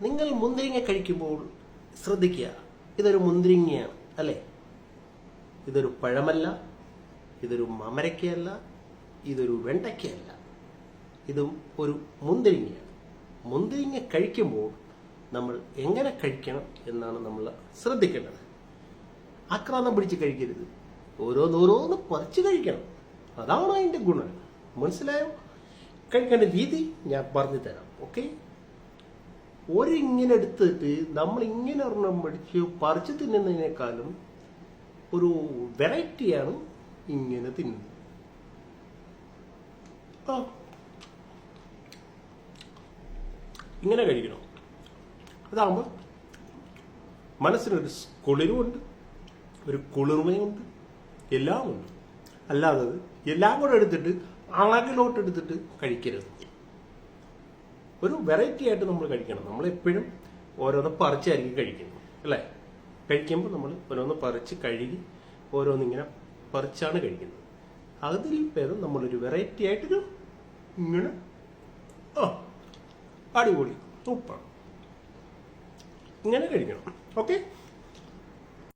നിങ്ങൾ മുന്തിരിങ്ങ കഴിക്കുമ്പോൾ ശ്രദ്ധിക്കുക, ഇതൊരു മുന്തിരിങ്ങയാണ് അല്ലേ? ഇതൊരു പഴമല്ല, ഇതൊരു മമരക്കയല്ല, ഇതൊരു വെണ്ടയ്ക്കയല്ല, ഇതും ഒരു മുന്തിരിങ്ങയാണ്. മുന്തിരിങ്ങ കഴിക്കുമ്പോൾ നമ്മൾ എങ്ങനെ കഴിക്കണം എന്നാണ് നമ്മൾ ശ്രദ്ധിക്കേണ്ടത്. ആക്രാന്തം പിടിച്ച് കഴിക്കരുത്, ഓരോന്നോരോന്ന് പറിച്ച് കഴിക്കണം. അതാണ് അതിൻ്റെ ഗുണം. മനസ്സിലായോ? കഴിക്കേണ്ട രീതി ഞാൻ പറഞ്ഞു തരാം. ഓക്കെ, ഒരിങ്ങനെ എടുത്തിട്ട് നമ്മൾ ഇങ്ങനെ ഒരെണ്ണം പിടിച്ച് പറിച്ച് തിന്നുന്നതിനേക്കാളും ഒരു വെറൈറ്റിയാണ് ഇങ്ങനെ തിന്നുന്നത്. ഇങ്ങനെ കഴിക്കണം. അതാകുമ്പോൾ മനസ്സിനൊരു കുളിരുമുണ്ട്, ഒരു കുളിർമയുണ്ട്, എല്ലാം ഉണ്ട്. അല്ലാതെ എല്ലാം കൂടെ എടുത്തിട്ട് അളകിലോട്ട് എടുത്തിട്ട് കഴിക്കരുത്. ഒരു വെറൈറ്റി ആയിട്ട് നമ്മൾ കഴിക്കണം. നമ്മളെപ്പോഴും ഓരോന്ന് പറിച്ചായിരിക്കും കഴിക്കുന്നത് അല്ലേ? കഴിക്കുമ്പോൾ നമ്മൾ ഓരോന്ന് പറിച്ച് കഴുകി ഓരോന്നിങ്ങനെ പറിച്ചാണ് കഴിക്കുന്നത്. അതിൽ ഭേദം നമ്മളൊരു വെറൈറ്റി ആയിട്ടൊരു ഇങ്ങനെ അടിപൊളി സൂപ്പർ ഇങ്ങനെ കഴിക്കണം. ഓക്കെ.